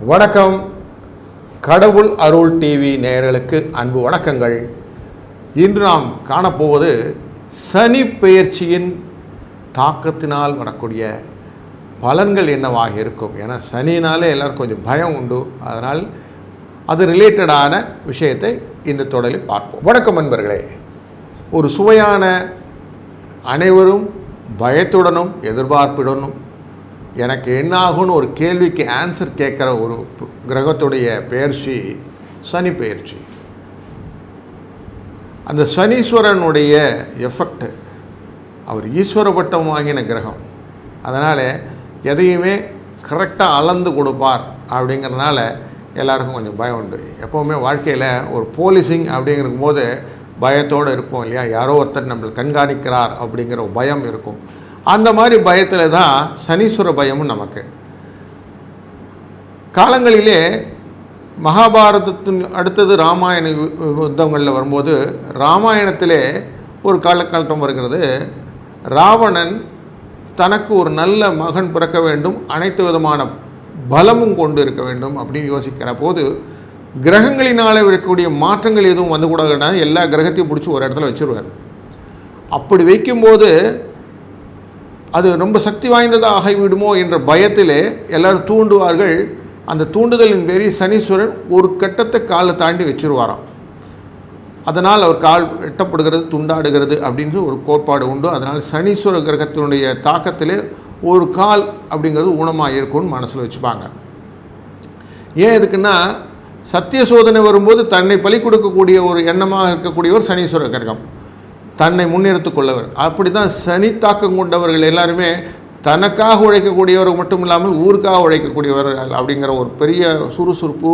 வணக்கம். கடவுள் அருள் டிவி நேயர்களுக்கு அன்பு வணக்கங்கள். இன்று நாம் காணப்போவது சனி பெயர்ச்சியின் தாக்கத்தினால் வரக்கூடிய பலன்கள் என்னவாக இருக்கும். ஏன்னா சனினாலே எல்லாருக்கும் கொஞ்சம் பயம் உண்டு. அதனால் அது ரிலேட்டடான விஷயத்தை இந்த தொடரில் பார்ப்போம். வணக்கம் நண்பர்களே. ஒரு சுவையான, அனைவரும் பயத்துடனும் எதிர்பார்ப்புடனும் எனக்கு என்ன ஆகும்னு ஒரு கேள்விக்கு ஆன்சர் கேட்குற ஒரு கிரகத்துடைய பெயர்ச்சி சனி பெயர்ச்சி. அந்த சனீஸ்வரனுடைய எஃபெக்ட், அவர் ஈஸ்வர பட்டம் வாங்கின கிரகம். அதனால் எதையுமே கரெக்டாக அளந்து கொடுப்பார். அப்படிங்கிறதுனால எல்லாருக்கும் கொஞ்சம் பயம் உண்டு. எப்போவுமே வாழ்க்கையில் ஒரு போலீசிங் அப்படிங்கும் போது பயத்தோடு இருப்போம் இல்லையா. யாரோ ஒருத்தர் நம்மளை கண்காணிக்கிறார் அப்படிங்கிற பயம் இருக்கும். அந்த மாதிரி பயத்தில் தான் சனீஸ்வர பயமும் நமக்கு. காலங்களிலே மகாபாரதத்தின் அடுத்தது ராமாயண யுத்தங்களில் வரும்போது ராமாயணத்திலே ஒரு காலகட்டம் வருகிறது. ராவணன் தனக்கு ஒரு நல்ல மகன் பிறக்க வேண்டும், அனைத்து விதமான பலமும் கொண்டு இருக்க வேண்டும் அப்படின்னு யோசிக்கிற போது கிரகங்களினால் இருக்கக்கூடிய மாற்றங்கள் எதுவும் வந்துக்கூடாதுன்னா எல்லா கிரகத்தையும் பிடிச்சி ஒரு இடத்துல வச்சுருவார். அப்படி வைக்கும்போது அது ரொம்ப சக்தி வாய்ந்ததாக ஆகிவிடுமோ என்ற பயத்திலே எல்லோரும் தூண்டுவார்கள். அந்த தூண்டுதலின் பேரில் சனீஸ்வரன் ஒரு கட்டத்தை காலை தாண்டி வச்சுருவாராம். அதனால் அவர் கால் வெட்டப்படுகிறது, துண்டாடுகிறது அப்படின்னு ஒரு கோட்பாடு உண்டு. அதனால் சனீஸ்வர கிரகத்தினுடைய தாக்கத்திலே ஒரு கால் அப்படிங்கிறது ஊனமாக இருக்கும்னு மனசில் வச்சுப்பாங்க. ஏன் இதுக்குன்னா சத்திய சோதனை வரும்போது தன்னை பலி கொடுக்கக்கூடிய ஒரு எண்ணமாக இருக்கக்கூடியவர் சனீஸ்வர கிரகம், தன்னை முன்னெடுத்து கொள்ளவர். அப்படி தான் சனி தாக்கம் கொண்டவர்கள் எல்லாருமே தனக்காக உழைக்கக்கூடியவர்கள் மட்டும் இல்லாமல் ஊருக்காக உழைக்கக்கூடியவர்கள் அப்படிங்கிற ஒரு பெரிய சுறுசுறுப்பு,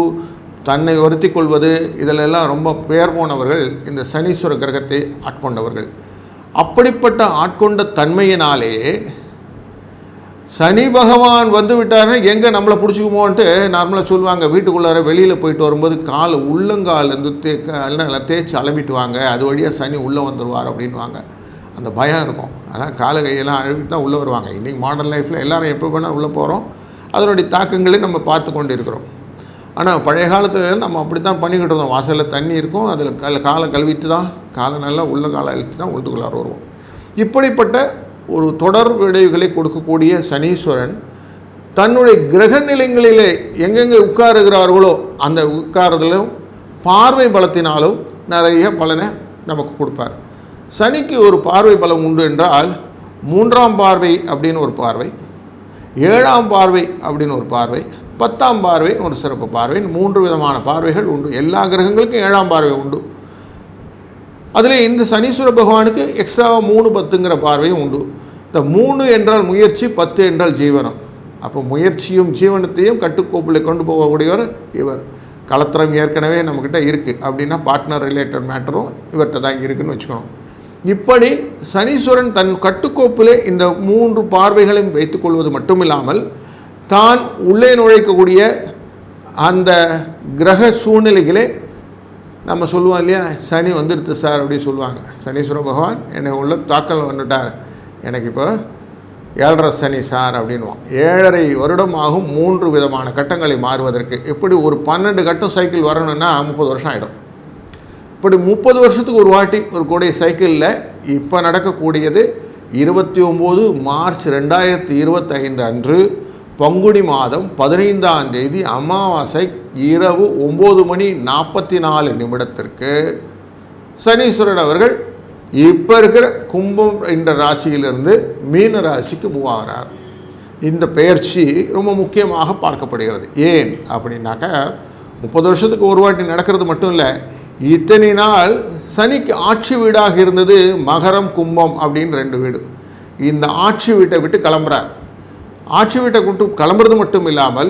தன்னை வருத்தி கொள்வது, இதிலெல்லாம் ரொம்ப பெயர் போனவர்கள் இந்த சனீஸ்வர கிரகத்தை ஆட்கொண்டவர்கள். அப்படிப்பட்ட ஆட்கொண்ட தன்மையினாலே சனி பகவான் வந்து விட்டார்னா எங்கே நம்மளை பிடிச்சிக்குமோன்ட்டு நார்மலாக சொல்லுவாங்க. வீட்டுக்குள்ளார வெளியில் போயிட்டு வரும்போது காலை உள்ளங்காலேருந்து தேய்ச்சி அலம்பிட்டு வாங்க, அது வழியாக சனி உள்ளே வந்துடுவார் அப்படின்வாங்க. அந்த பயம் இருக்கும். ஆனால் காலை கையெல்லாம் அழுவிட்டு தான் உள்ளே வருவாங்க. இன்றைக்கி மாடர்ன் லைஃப்பில் எல்லோரும் எப்போ வேணால் உள்ளே போகிறோம். அதனுடைய தாக்கங்களை நம்ம பார்த்து கொண்டு இருக்கிறோம். ஆனால் பழைய காலத்தில் நம்ம அப்படி தான் பண்ணிக்கிட்டு இருந்தோம். வாசலில் தண்ணி இருக்கும், அதில் காலை கழுவிட்டு தான், காலை நல்லா உள்ள காலை அழித்து தான் உள்ளுக்குள்ளார வருவோம். இப்படிப்பட்ட ஒரு தொடர் விளைவுகளை கொடுக்கக்கூடிய சனீஸ்வரன் தன்னுடைய கிரக நிலைகளிலே எங்கெங்கே உட்காருகிறார்களோ அந்த உட்காரதிலும் பார்வை பலத்தினாலும் நிறைய பலனை நமக்கு கொடுப்பார். சனிக்கு ஒரு பார்வை பலம் உண்டு என்றால் 3ஆம் பார்வை அப்படின்னு ஒரு பார்வை, 7ஆம் பார்வை அப்படின்னு ஒரு பார்வை, 10ஆம் பார்வைன்னு ஒரு சிறப்பு பார்வை, 3 விதமான பார்வைகள் உண்டு. எல்லா கிரகங்களுக்கும் 7ஆம் பார்வை உண்டு. அதில் இந்த சனீஸ்வர பகவானுக்கு எக்ஸ்ட்ராவாக 3, 10ங்கிற பார்வையும் உண்டு. இந்த 3 என்றால் முயற்சி, 10 என்றால் ஜீவனம். அப்போ முயற்சியும் ஜீவனத்தையும் கட்டுக்கோப்பில் கொண்டு போகக்கூடியவர் இவர். கலத்திரம் ஏற்கனவே நம்மக்கிட்ட இருக்குது அப்படின்னா பார்ட்னர் ரிலேட்டட் மேட்டரும் இவர்கிட்ட தான் இருக்குதுன்னு வச்சுக்கணும். இப்படி சனீஸ்வரன் தன் கட்டுக்கோப்பிலே இந்த 3 பார்வைகளையும் வைத்துக்கொள்வது மட்டும் இல்லாமல் தான் உள்ளே நுழைக்கக்கூடிய அந்த கிரக சூழ்நிலைகளே நம்ம சொல்லுவோம் இல்லையா, சனி வந்துடுது சார் அப்படின்னு சொல்லுவாங்க. சனீஸ்வர பகவான் என்னை உள்ள தாக்கல் வந்துட்டார், எனக்கு இப்போ 7.5 சனி சார் அப்படின்வான். 7.5 வருடம் ஆகும் 3 விதமான கட்டங்களை மாறுவதற்கு. இப்படி ஒரு 12 கட்டம் சைக்கிள் வரணும்னா 30 வருஷம் ஆகிடும். இப்படி 30 வருஷத்துக்கு ஒரு வாட்டி ஒரு கூடிய சைக்கிளில் இப்போ நடக்கக்கூடியது 29 மார்ச் 2025 அன்று பங்குனி மாதம் 15ஆம் தேதி அமாவாசை இரவு 9:44 சனீஸ்வரன் அவர்கள் இப்போ இருக்கிற கும்பம் என்ற ராசியிலிருந்து மீன ராசிக்கு மூவ் ஆகிறார். இந்த பெயர்ச்சி ரொம்ப முக்கியமாக பார்க்கப்படுகிறது. ஏன் அப்படின்னாக்க 30 வருஷத்துக்கு ஒரு வாட்டி நடக்கிறது மட்டும் இல்லை, இத்தனை நாள் சனிக்கு ஆட்சி வீடாக இருந்தது மகரம், கும்பம் அப்படின்னு 2 வீடு. இந்த ஆட்சி வீட்டை விட்டு கிளம்புறார். ஆட்சி வீட்டை விட்டு கிளம்புறது மட்டும் இல்லாமல்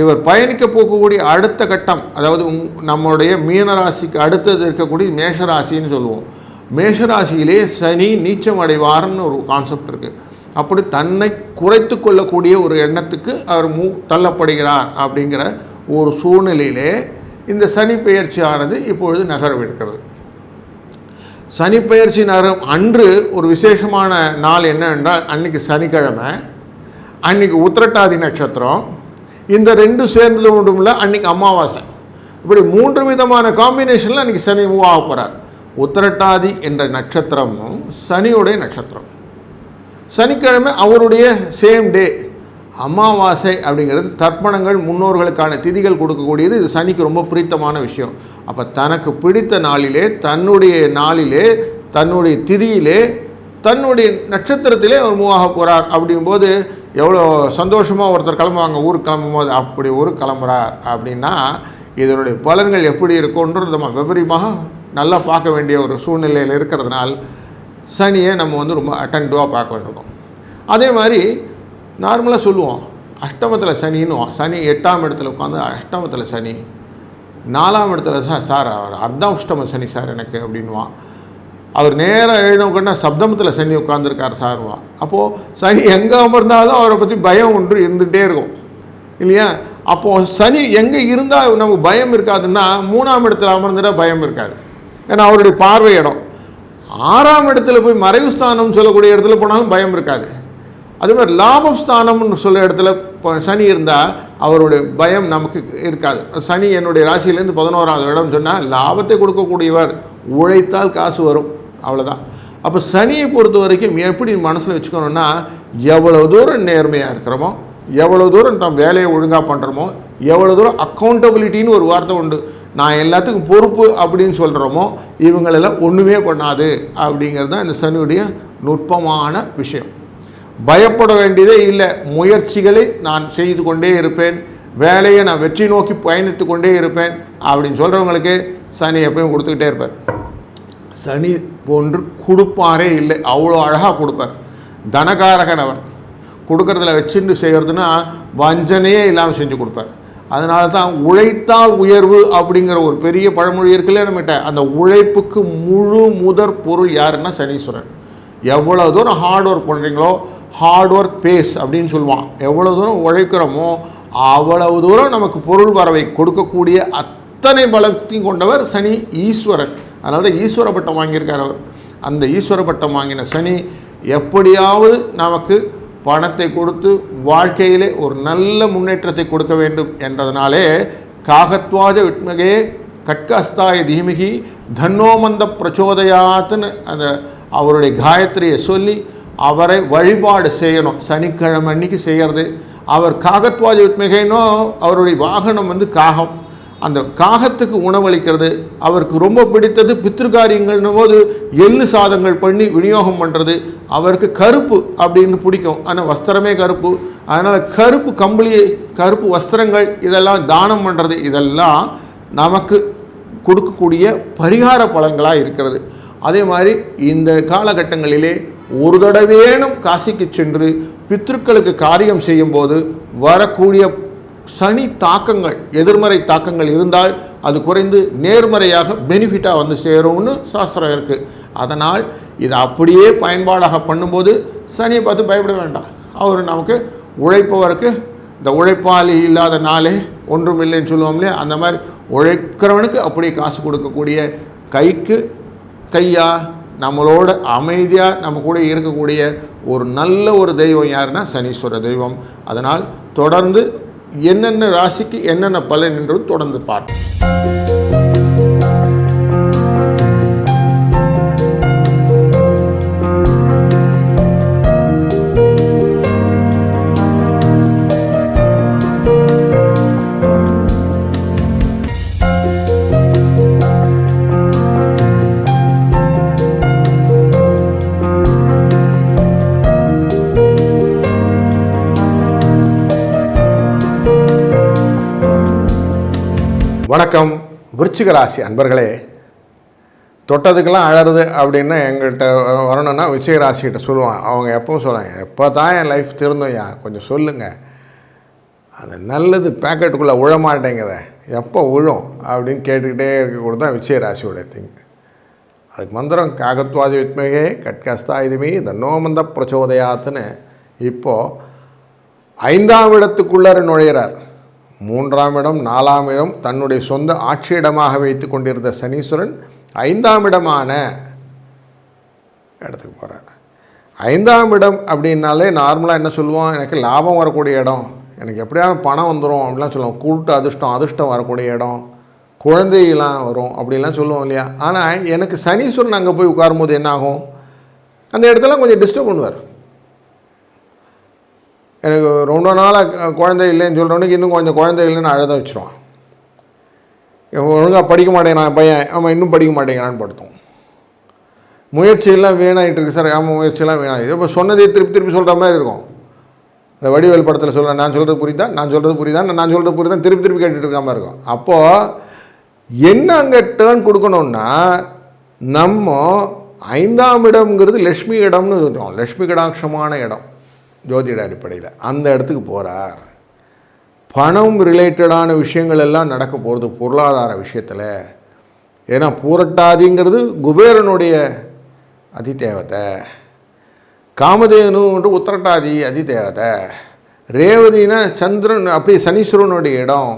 இவர் பயணிக்க போகக்கூடிய அடுத்த கட்டம், அதாவது நம்முடைய மீனராசிக்கு அடுத்தது இருக்கக்கூடிய மேஷராசின்னு சொல்லுவோம். மேஷராசியிலே சனி நீச்சம் அடைவார்னு ஒரு கான்செப்ட் இருக்குது. அப்படி தன்னை குறைத்து கொள்ளக்கூடிய ஒரு எண்ணத்துக்கு அவர் தள்ளப்படுகிறார் அப்படிங்கிற ஒரு சூழ்நிலையிலே இந்த சனி பெயர்ச்சியானது இப்பொழுது நகரவிருக்கிறது. சனி பெயர்ச்சி நகரம் அன்று ஒரு விசேஷமான நாள் என்ன என்றால், அன்றைக்கி சனிக்கிழமை, அன்றைக்கி உத்திரட்டாதி நட்சத்திரம். இந்த 2 சேர்ந்தது ஒன்றும் இல்லை, அன்றைக்கி அமாவாசை. இப்படி 3 விதமான காம்பினேஷனில் அன்றைக்கி சனி மூவ் ஆக போகிறார். உத்திரட்டாதி என்ற நட்சத்திரமும் சனியுடைய நட்சத்திரம். சனிக்கிழமை அவருடைய சேம் டே. அமாவாசை அப்படிங்கிறது தர்ப்பணங்கள், முன்னோர்களுக்கான திதிகள் கொடுக்கக்கூடியது. இது சனிக்கு ரொம்ப பிடித்தமான விஷயம். அப்போ தனக்கு பிடித்த நாளிலே, தன்னுடைய நாளிலே, தன்னுடைய திதியிலே, தன்னுடைய நட்சத்திரத்திலே அவர் மூவ் ஆக போகிறார். அப்படிங்கும்போது எவ்வளோ சந்தோஷமாக ஒருத்தர் கிளம்புவாங்க. ஊருக்கு கிளம்பும்போது அப்படி ஊருக்கு கிளம்புறார் அப்படின்னா இதனுடைய பலன்கள் எப்படி இருக்கும்ன்றது நம்ம விபரீமாக நல்லா பார்க்க வேண்டிய ஒரு சூழ்நிலையில் இருக்கிறதுனால் சனியை நம்ம ரொம்ப அட்டென்டிவாக பார்க்க வேண்டியிருக்கோம். அதே மாதிரி நார்மலாக சொல்லுவோம், அஷ்டமத்தில் சனின்னுவோம். சனி 8ஆம் இடத்துல உட்காந்து அஷ்டமத்தில் சனி, 4ஆம் இடத்துல சார் அவர் அர்த்தாஷ்டம சனி சார் எனக்கு அப்படின்வான். அவர் நேராக எழுதணுன்னா சப்தமத்தில் சனி உட்காந்துருக்கார் சார்வான். அப்போது சனி எங்கே அமர்ந்தாலும் அவரை பற்றி பயம் ஒன்று இருந்துகிட்டே இருக்கும் இல்லையா? அப்போது சனி எங்கே இருந்தால் நமக்கு பயம் இருக்காதுன்னா 3ஆம் இடத்துல அமர்ந்துட்டால் பயம் இருக்காது. ஏன்னா அவருடைய பார்வை இடம். 6ஆம் இடத்துல போய் மறைவு ஸ்தானம்னு சொல்லக்கூடிய இடத்துல போனாலும் பயம் இருக்காது. அதே மாதிரி லாபஸ்தானம்னு சொல்ல இடத்துல சனி இருந்தால் அவருடைய பயம் நமக்கு இருக்காது. சனி என்னுடைய ராசியிலேருந்து 11ஆவது இடம் சொன்னால் லாபத்தை கொடுக்கக்கூடியவர், உழைத்தால் காசு வரும், அவ்வளோதான். அப்போ சனியை பொறுத்த வரைக்கும் எப்படி மனசில் வச்சுக்கணுன்னா, எவ்வளோ தூரம் நேர்மையாக இருக்கிறோமோ, எவ்வளோ தூரம் நம்ம வேலையை ஒழுங்காக பண்ணுறோமோ, எவ்வளோ தூரம் அக்கௌண்டபிலிட்டின்னு ஒரு வார்த்தை உண்டு, நான் எல்லாத்துக்கும் பொறுப்பு அப்படின்னு சொல்கிறோமோ, இவங்களெல்லாம் ஒன்றுமே பண்ணாது அப்படிங்கிறது தான் இந்த சனியுடைய நுட்பமான விஷயம். பயப்பட வேண்டியதே இல்லை. முயற்சிகளை நான் செய்து கொண்டே இருப்பேன், வேலையை நான் வெற்றி நோக்கி பயணித்து கொண்டே இருப்பேன் அப்படின்னு சொல்கிறவங்களுக்கு சனி எப்பயும் கொடுத்துக்கிட்டே இருப்பார். சனி போன்று கொடுப்பாரே இல்லை, அவ்வளோ அழகாக கொடுப்பார். தனகாரகன் அவர். கொடுக்கறதுல வச்சுட்டு செய்கிறதுனா வஞ்சனையே இல்லாமல் செஞ்சு கொடுப்பார். அதனால தான் உழைத்தால் உயர்வு அப்படிங்கிற ஒரு பெரிய பழமொழி இருக்குல்ல நம்மகிட்ட. அந்த உழைப்புக்கு முழு முதற் பொருள் யாருன்னா சனீஸ்வரன். எவ்வளோ தூரம் ஹார்ட் ஒர்க் பண்ணுறீங்களோ, ஹார்ட் ஒர்க் பேஸ் அப்படின்னு சொல்லுவான். எவ்வளோ தூரம் உழைக்கிறோமோ அவ்வளவு தூரம் நமக்கு பொருள் வரவை கொடுக்கக்கூடிய அத்தனை பலத்தையும் கொண்டவர் சனி ஈஸ்வரன். அதனால தான் ஈஸ்வர பட்டம் வாங்கியிருக்கார் அவர். அந்த ஈஸ்வர பட்டம் வாங்கின சனி எப்படியாவது நமக்கு பணத்தை கொடுத்து வாழ்க்கையிலே ஒரு நல்ல முன்னேற்றத்தை கொடுக்க வேண்டும் என்றதுனாலே காகத்வாஜ விட்மகே கட்கஸ்தாய தீமிகி தன்னோமந்த பிரச்சோதயாத்துன்னு அந்த அவருடைய காயத்ரியை சொல்லி அவரை வழிபாடு செய்யணும். சனிக்கிழமை அன்னைக்கு செய்கிறது. அவர் காகத்வாஜ விட்மகேனோ அவருடைய வாகனம் காகம். அந்த காகத்துக்கு உணவளிக்கிறது. அவருக்கு ரொம்ப பிடித்தது பித்ருகாரியங்கள்னும் போது எள்ளு சாதங்கள் பண்ணி விநியோகம் பண்ணுறது. அவருக்கு கருப்பு அப்படின்னு பிடிக்கும், ஆனால் வஸ்திரமே கருப்பு. அதனால் கருப்பு கம்பளி, கருப்பு வஸ்திரங்கள் இதெல்லாம் தானம் பண்ணுறது, இதெல்லாம் நமக்கு கொடுக்கக்கூடிய பரிகார பலன்களாக இருக்கிறது. அதே மாதிரி இந்த காலகட்டங்களிலே ஒரு தடவேனும் காசிக்கு சென்று பித்ருக்களுக்கு காரியம் செய்யும்போது வரக்கூடிய சனி தாக்கங்கள், எதிர்மறை தாக்கங்கள் இருந்தால் அது குறைந்து நேர்மறையாக பெனிஃபிட்டாக சேரும்னு சாஸ்திரம் இருக்குது. அதனால் இதை அப்படியே பயன்பாடாக பண்ணும்போது சனியை பார்த்து பயப்பட வேண்டாம். அவர் நமக்கு உழைப்பவருக்கு இந்த உழைப்பாளி இல்லாத நாளே ஒன்றும் இல்லைன்னு சொல்லுவோம் இல்லையா, அந்த மாதிரி உழைக்கிறவனுக்கு அப்படியே காசு கொடுக்கக்கூடிய, கைக்கு கையாக நம்மளோட அமைதியாக நம்ம கூட இருக்கக்கூடிய ஒரு நல்ல ஒரு தெய்வம் யாருன்னா சனீஸ்வர தெய்வம். அதனால் தொடர்ந்து என்னென்ன ராசிக்கு என்னென்ன பலன் என்று தொடர்ந்து பார்ப்போம். வணக்கம் விருச்சிக ராசி அன்பர்களே. தொட்டதுக்கெல்லாம் அழறது அப்படின்னு எங்கள்கிட்ட வரணுன்னா விருச்சிக ராசிக்கிட்ட சொல்லுவான். அவங்க எப்பவும் சொல்லுவாங்க, எப்போ தான் என் லைஃப் திருந்தோம்யா கொஞ்சம் சொல்லுங்கள், அந்த நல்லது பேக்கெட்டுக்குள்ளே விழமாட்டேங்குத, எப்போ விழும் அப்படின்னு கேட்டுக்கிட்டே இருக்கக்கூட தான் விருச்சிக ராசியோட திங்க். அதுக்கு மந்திரம் காகத்வாதி வித்மகே கட்கஸ்தாயுதுமி தன்னோமந்த பிரச்சோதயாத்துன்னு இப்போது 5ஆம் இடத்துக்குள்ளார நுழையிறார். 3ஆம் இடம் 4ஆம் இடம் தன்னுடைய சொந்த ஆட்சி இடமாக வைத்து கொண்டிருந்த சனீஸ்வரன் 5ஆம் இடமான இடத்துக்கு போகிறார். 5ஆம் இடம் அப்படின்னாலே நார்மலாக என்ன சொல்லுவோம், எனக்கு லாபம் வரக்கூடிய இடம், எனக்கு எப்படியான பணம் வந்துடும் அப்படிலாம் சொல்லுவோம். கூட்டு அதிர்ஷ்டம் வரக்கூடிய இடம், குழந்தையெல்லாம் வரும் அப்படிலாம் சொல்லுவோம் இல்லையா. ஆனால் எனக்கு சனீஸ்வரன் அங்கே போய் உட்காரும்போது என்ன ஆகும், அந்த இடத்துல கொஞ்சம் டிஸ்டர்ப் பண்ணுவார். எனக்கு ரொம்ப நாளாக குழந்தை இல்லைன்னு சொல்கிறவனுக்கு இன்னும் கொஞ்சம் குழந்தை இல்லைன்னு அழுத வச்சுருவான். ஒழுங்காக படிக்க மாட்டேங்கிறான் பையன், ஆமாம் இன்னும் படிக்க மாட்டேங்கிறான்னு படுத்தும். முயற்சியெல்லாம் வீணாகிட்டு இருக்கு சார், ஆமாம் முயற்சியெல்லாம் வீணாகிது. இப்போ சொன்னதே திருப்பி சொல்கிற மாதிரி இருக்கும். இந்த வடிவேல் படத்தில் சொல்கிறேன், நான் சொல்கிறது புரியுதா, நான் சொல்கிறது திருப்பி கேட்டுட்டு இருக்காமல் இருக்கும். அப்போது என்ன அங்கே டேர்ன் கொடுக்கணுன்னா, நம்ம 5ஆம் இடம்ங்கிறது லக்ஷ்மி இடம்னு சொல்கிறோம். லக்ஷ்மி கடாட்சமான இடம் ஜோதிட அடிப்படையில். அந்த இடத்துக்கு போகிறார். பணம் ரிலேட்டடான விஷயங்கள் எல்லாம் நடக்க போகிறது பொருளாதார விஷயத்தில். ஏன்னா பூரட்டாதிங்கிறது குபேரனுடைய அதிதேவதை, காமதேனுன்ற உத்திரட்டாதி அதிதேவதை, ரேவதினா சந்திரன் அப்படி சனீஸ்வரனுடைய இடம்,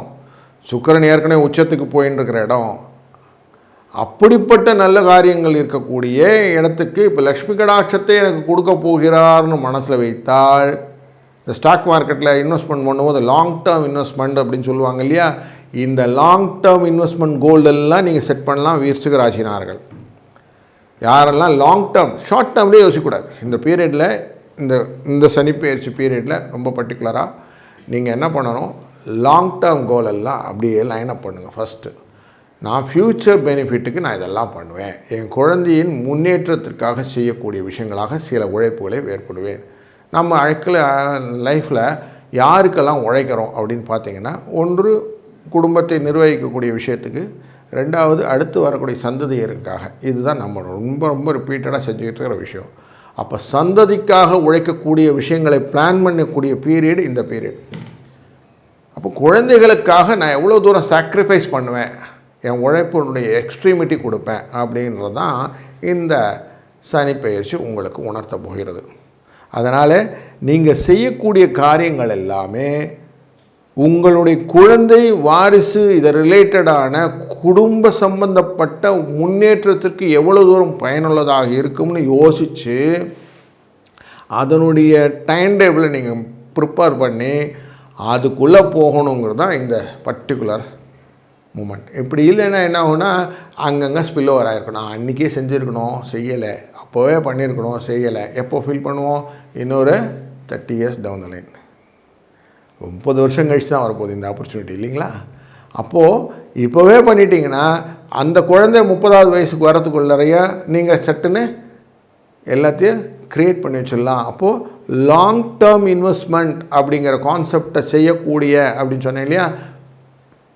சுக்கிரன் ஏற்கனவே உச்சத்துக்கு போயின்னு இருக்கிற இடம். அப்படிப்பட்ட நல்ல காரியங்கள் இருக்கக்கூடிய இடத்துக்கு இப்போ லக்ஷ்மி கடாட்சத்தை எனக்கு கொடுக்க போகிறார்னு மனசில் வைத்தால், இந்த ஸ்டாக் மார்க்கெட்டில் இன்வெஸ்ட்மெண்ட் பண்ணும்போது லாங் டேர்ம் இன்வெஸ்ட்மெண்ட் அப்படின்னு சொல்லுவாங்க இல்லையா, இந்த லாங் டேர்ம் இன்வெஸ்ட்மெண்ட் கோல்டெல்லாம் நீங்கள் செட் பண்ணலாம் விருச்சிக ராசினார்கள். யாரெல்லாம் லாங் டேர்ம், ஷார்ட் டேர்ம்லேயே யோசிக்கக்கூடாது. இந்த பீரியடில் இந்த சனிப்பெயர்ச்சி பீரியடில் ரொம்ப பர்டிகுலராக நீங்கள் என்ன பண்ணணும், லாங் டேர்ம் கோலெல்லாம் அப்படியே லைன் அப் பண்ணுங்கள். ஃபஸ்ட்டு நான் ஃப்யூச்சர் பெனிஃபிட்டுக்கு நான் இதெல்லாம் பண்ணுவேன், என் குழந்தையின் முன்னேற்றத்திற்காக செய்யக்கூடிய விஷயங்களாக சில உழைப்புகளை ஏற்படுவேன். நம்ம லைஃப்பில் யாருக்கெல்லாம் உழைக்கிறோம் அப்படின்னு பார்த்தீங்கன்னா, ஒன்று குடும்பத்தை நிர்வகிக்கக்கூடிய விஷயத்துக்கு, ரெண்டாவது அடுத்து வரக்கூடிய சந்ததியருக்காக. இதுதான் நம்ம ரொம்ப ரிப்பீட்டடாக செஞ்சுக்கிட்டு இருக்கிற விஷயம். அப்போ சந்ததிக்காக உழைக்கக்கூடிய விஷயங்களை பிளான் பண்ணக்கூடிய பீரியட் இந்த பீரியட். அப்போ குழந்தைகளுக்காக நான் எவ்வளோ தூரம் சாக்ரிஃபைஸ் பண்ணுவேன், என் உழைப்பினுடைய எக்ஸ்ட்ரீமிட்டி கொடுப்பேன் அப்படின்றது தான் இந்த சனிப்பெயர்ச்சி உங்களுக்கு உணர்த்த போகிறது. அதனால் நீங்கள் செய்யக்கூடிய காரியங்கள் எல்லாமே உங்களுடைய குழந்தை வாரிசு இதை ரிலேட்டடான குடும்ப சம்பந்தப்பட்ட முன்னேற்றத்திற்கு எவ்வளோ தூரம் பயனுள்ளதாக இருக்கும்னு யோசித்து அதனுடைய டைம் டேபிளை நீங்கள் ப்ரிப்பேர் பண்ணி அதுக்குள்ளே போகணுங்கிறது தான் இந்த பர்டிகுலர் மூமெண்ட். இப்படி இல்லைன்னா என்ன ஆகுனா, அங்கங்கே ஸ்பில் ஓவர் ஆகிருக்கணும். நான் அன்றைக்கே செஞ்சுருக்கணும், செய்யலை, அப்போவே பண்ணியிருக்கணும், செய்யலை. எப்போ ஃபீல் பண்ணுவோம், இன்னொரு 30 இயர்ஸ் டவுன் த லைன், 30 வருஷம் கழிச்சு தான் வரப்போகுது இந்த ஆப்பர்ச்சுனிட்டி இல்லைங்களா. அப்போது இப்போவே பண்ணிட்டீங்கன்னா அந்த குழந்தை 30வது வயசுக்கு வரத்துக்குள்ளறைய நீங்கள் சட்டுன்னு எல்லாத்தையும் க்ரியேட் பண்ணி வச்சிடலாம். அப்போது லாங் டேர்ம் இன்வெஸ்ட்மெண்ட் அப்படிங்கிற கான்செப்டை செய்யக்கூடிய அப்படின்னு சொன்னேன் இல்லையா,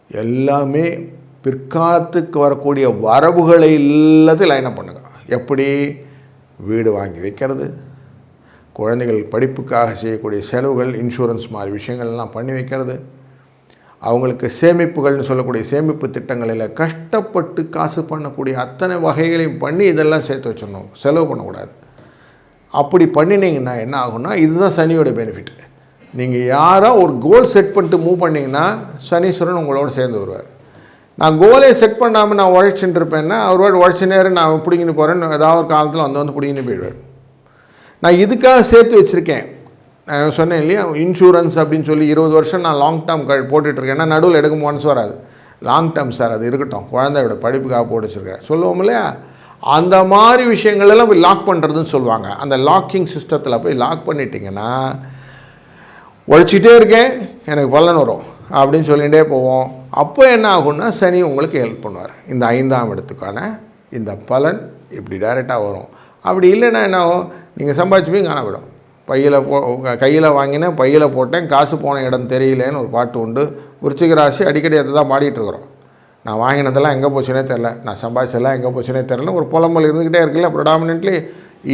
எல்லாமே பிற்காலத்துக்கு வரக்கூடிய வரவுகளை எல்லாத்தையும் லைனப் பண்ணுங்க. எப்படி வீடு வாங்கி வைக்கிறது, குழந்தைகள் படிப்புக்காக செய்யக்கூடிய செலவுகள், இன்சூரன்ஸ் மாதிரி விஷயங்கள்லாம் பண்ணி வைக்கிறது, அவங்களுக்கு சேமிப்புகள்னு சொல்லக்கூடிய சேமிப்பு திட்டங்களில் கஷ்டப்பட்டு காசு பண்ணக்கூடிய அத்தனை வகைகளையும் பண்ணி இதெல்லாம் சேர்த்து வச்சிடணும், செலவு பண்ணக்கூடாது. அப்படி பண்ணினீங்கன்னா என்ன ஆகும்னா, இதுதான் சனியோட பெனிஃபிட். நீங்கள் யாராக ஒரு கோல் செட் பண்ணிட்டு மூவ் பண்ணிங்கன்னா சனீஸ்வரன் உங்களோட சேர்ந்து வருவார். நான் கோலே செட் பண்ணாமல் நான் உழைச்சிட்டு இருப்பேன்னா அவரோட உழைச்ச நேரம் நான் பிடிங்கின்னு போகிறேன்னு ஏதாவது ஒரு காலத்தில் வந்து பிடிங்கின்னு போயிடுவார். நான் இதுக்காக சேர்த்து வச்சுருக்கேன். நான் சொன்னேன் இல்லையா, இன்சூரன்ஸ் அப்படின்னு சொல்லி 20 வருஷம் நான் லாங் டேர்ம் போட்டுட்ருக்கேன். ஏன்னா நடுவில் எடுக்க மனசு வராது. லாங் டேர்ம் சார், அது இருக்கட்டும், குழந்தையோட படிப்புக்காக போட்டு வச்சுருக்கேன் சொல்லுவோம் இல்லையா. அந்த மாதிரி விஷயங்களெல்லாம் போய் லாக் பண்ணுறதுன்னு சொல்லுவாங்க. அந்த லாக்கிங் சிஸ்டத்தில் போய் லாக் பண்ணிட்டீங்கன்னா உழைச்சிட்டே இருக்கேன் எனக்கு பலன் வரும் அப்படின்னு சொல்லிகிட்டே போவோம். அப்போ என்ன ஆகும்னா சனி உங்களுக்கு ஹெல்ப் பண்ணுவார். இந்த 5ஆம் இடத்துக்கான இந்த பலன் இப்படி டைரெக்டாக வரும். அப்படி இல்லைன்னா என்ன ஆகும், நீங்கள் சம்பாதிச்சுப்பீங்க காணப்படும். கையில் வாங்கினேன், பையில் போட்டேன், காசு போன இடம் தெரியலேன்னு ஒரு பாட்டு உண்டு. விருச்சிக ராசி அடிக்கடி அதை தான் பாடிட்டுருக்குறோம். நான் வாங்கினதெல்லாம் எங்கே போச்சுனே தெரில, நான் சம்பாதிச்சதெல்லாம் எங்கே போச்சுனே தெரில, ஒரு புலம்பல் இருந்துக்கிட்டே இருக்குல்ல. ப்ரொடாமினென்ட்லி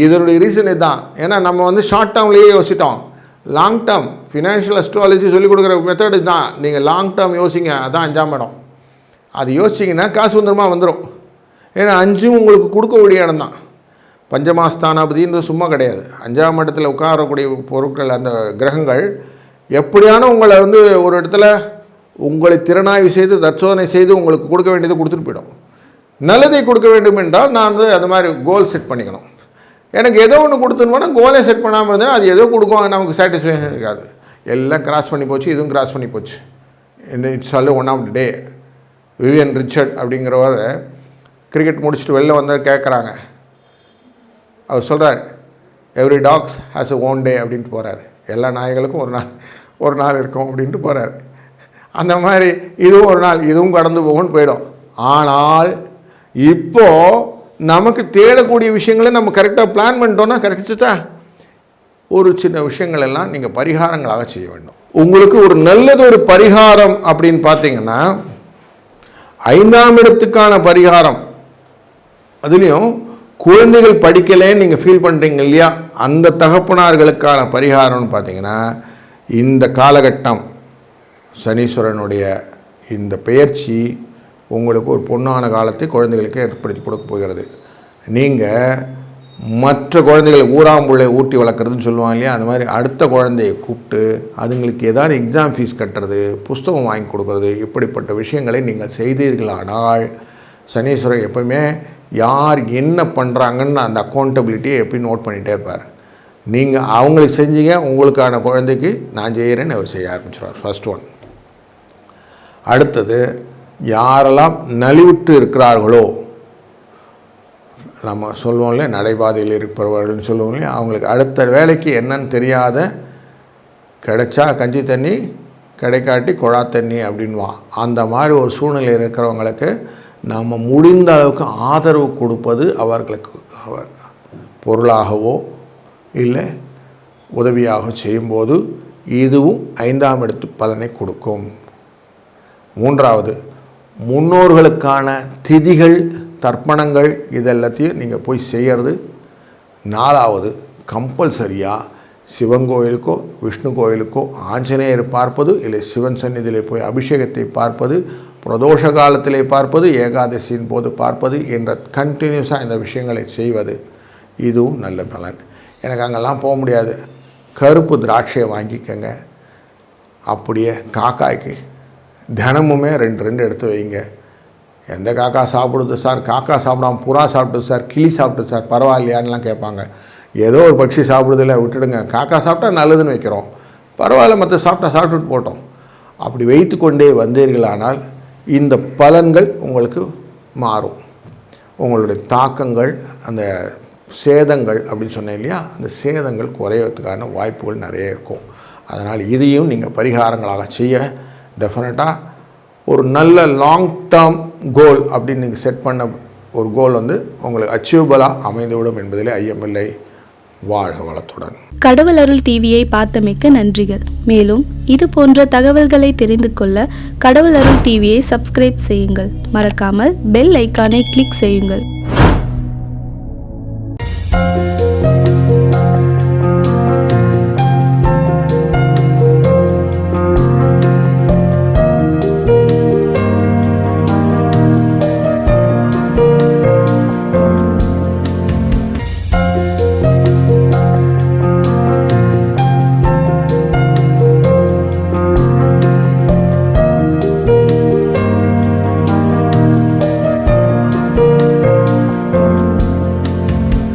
இதனுடைய ரீசன் இதுதான். ஏன்னா நம்ம வந்து ஷார்ட் டேர்ம்லேயே யோசிச்சிட்டோம். லாங் டேர்ம் ஃபினான்ஷியல் அஸ்ட்ராலஜி சொல்லிக் கொடுக்குற மெத்தடு தான். நீங்கள் லாங் டேர்ம் யோசிங்க, அதான் 5ஆம் இடம். அது யோசிச்சிங்கன்னா காசு வந்துடும். ஏன்னா 5 உங்களுக்கு கொடுக்கக்கூடிய இடம் தான். பஞ்சமாஸ்தானாபதின்ற சும்மா கிடையாது. 5ஆம் இடத்துல உட்காரக்கூடிய பொருட்கள், அந்த கிரகங்கள் எப்படியான உங்களை வந்து ஒரு இடத்துல உங்களை திறனாய்வு செய்து தற்சோதனை செய்து உங்களுக்கு கொடுக்க வேண்டியதை கொடுத்துட்டு போயிடும். நல்லதை கொடுக்க வேண்டும் என்றால் நான் வந்து அது மாதிரி கோல் செட் பண்ணிக்கணும். எனக்கு ஏதோ ஒன்று கொடுத்துன்னு கோலே செட் பண்ணாமல் இருந்தால் அது ஏதோ கொடுக்கும், நமக்கு சாட்டிஸ்ஃபேக்ஷன் இருக்காது. எல்லாம் கிராஸ் பண்ணி போச்சு, இதுவும் கிராஸ் பண்ணி போச்சு. It's all one of the day. Vivian Richard அப்படிங்கிறவர் கிரிக்கெட் முடிச்சுட்டு வெளில வந்தார், கேட்குறாங்க. அவர் சொல்கிறார், every dogs has a own day அப்படின்ட்டு போகிறார். எல்லா நாய்களுக்கும் ஒரு நாள் இருக்கும் அப்படின்ட்டு போகிறார். அந்த மாதிரி இதுவும் ஒரு நாள், இதுவும் கடந்து போகும்னு போயிடும். ஆனால் இப்போது நமக்கு தேடக்கூடிய விஷயங்களை நம்ம கரெக்டாக பிளான் பண்ணிட்டோன்னா கிடைச்சிட்டா ஒரு சின்ன விஷயங்கள் எல்லாம் நீங்கள் பரிகாரங்களாக செய்ய வேண்டும். உங்களுக்கு ஒரு நல்லது ஒரு பரிகாரம் அப்படின்னு பார்த்தீங்கன்னா 5ஆம் இடத்துக்கான பரிகாரம். அதுலேயும் குழந்தைகள் படிக்கலைன்னு நீங்கள் ஃபீல் பண்ணுறீங்க இல்லையா, அந்த தகப்பனார்களுக்கான பரிகாரம்னு பார்த்தீங்கன்னா இந்த காலகட்டம் சனீஸ்வரனுடைய இந்த பெயர்ச்சி உங்களுக்கு ஒரு பொன்னான காலத்தை குழந்தைகளுக்கு ஏற்படுத்தி கொடுக்க போகிறது. நீங்கள் மற்ற குழந்தைகளை ஊராம்புள்ளை ஊட்டி வளர்க்குறதுன்னு சொல்லுவாங்க இல்லையா, அந்த மாதிரி அடுத்த குழந்தையை கூப்பிட்டு அதுங்களுக்கு ஏதாவது எக்ஸாம் ஃபீஸ் கட்டுறது, புஸ்தகம் வாங்கி கொடுக்குறது, இப்படிப்பட்ட விஷயங்களை நீங்கள் செய்தீர்களானால் சனீஸ்வரன் எப்பவுமே யார் என்ன பண்ணுறாங்கன்னு அந்த அக்கௌண்டபிலிட்டியை எப்பயும் நோட் பண்ணிகிட்டே இருப்பார். நீங்கள் அவங்களுக்கு செஞ்சீங்க, உங்களுக்கான குழந்தைக்கு நான் செய்கிறேன்னு அவர் செய்ய ஆரம்பிச்சிடுவார். First one. அடுத்தது, யாரெல்லாம் நலிவுற்று இருக்கிறார்களோ, நம்ம சொல்லுவோம் இல்லையா நடைபாதையில் இருப்பவர்கள்னு சொல்லுவோம் இல்லையா, அவங்களுக்கு அடுத்த வேலைக்கு என்னன்னு தெரியாத, கிடைச்சா கஞ்சி தண்ணி கிடைக்காட்டி குழா தண்ணி அப்படின்வான். அந்த மாதிரி ஒரு சூழ்நிலை இருக்கிறவங்களுக்கு நம்ம முடிந்த அளவுக்கு ஆதரவு கொடுப்பது, அவர்களுக்கு அவர் பொருளாகவோ இல்லை உதவியாக செய்யும்போது இதுவும் 5ஆம் இடத்து பலனை கொடுக்கும். 3வது, முன்னோர்களுக்கான திதிகள் தர்ப்பணங்கள் இதெல்லாத்தையும் நீங்கள் போய் செய்கிறது. 4வது, கம்பல்சரியாக சிவன் கோயிலுக்கோ விஷ்ணு கோயிலுக்கோ ஆஞ்சநேயர் பார்ப்பது, இல்லை சிவன் சந்நிதியிலே போய் அபிஷேகத்தை பார்ப்பது, பிரதோஷ காலத்திலே பார்ப்பது, ஏகாதசியின் போது பார்ப்பது என்ற கண்டினியூஸாக இந்த விஷயங்களை செய்வது, இதுவும் நல்ல பலன். எனக்கு அங்கெல்லாம் போக முடியாது, கருப்பு திராட்சையை வாங்கிக்கங்க. அப்படியே காக்காய்க்கு தினமுமே 2 எடுத்து வைங்க. எந்த காக்கா சாப்பிடுது சார்? காக்கா சாப்பிடாம புறா சாப்பிடுது சார், கிளி சாப்பிடுது சார், பரவாயில்லையான்லாம் கேட்பாங்க. ஏதோ ஒரு பட்சி சாப்பிடுதில்ல, விட்டுடுங்க. காக்கா சாப்பிட்டா நல்லதுன்னு வைக்கிறோம், பரவாயில்ல, மற்ற சாப்பிட்டுட்டு போட்டோம். அப்படி வைத்து கொண்டே வந்தீர்களானால் இந்த பலன்கள் உங்களுக்கு மாறும். உங்களுடைய தாக்கங்கள், அந்த சேதங்கள் அப்படின்னு சொன்னேன் இல்லையா, அந்த சேதங்கள் குறையறதுக்கான வாய்ப்புகள் நிறைய இருக்கும். அதனால் இதையும் நீங்கள் பரிகாரங்களாக செய்ய டெஃபினட்டாக ஒரு நல்ல லாங் டேர்ம் கோல் அப்படின்னு நீங்கள் செட் பண்ண ஒரு கோல் உங்களுக்கு அச்சீவபிளாக அமைந்துவிடும் என்பதிலே ஐயமில்லை. வாழ்க வளத்துடன். கடவுள் அருள் டிவியை பார்த்தமைக்கு நன்றிகள். மேலும் இது போன்ற தகவல்களை தெரிந்து கொள்ள கடவுள் அருள் டிவியை சப்ஸ்கிரைப் செய்யுங்கள். மறக்காமல் பெல் ஐக்கானை கிளிக் செய்யுங்கள்.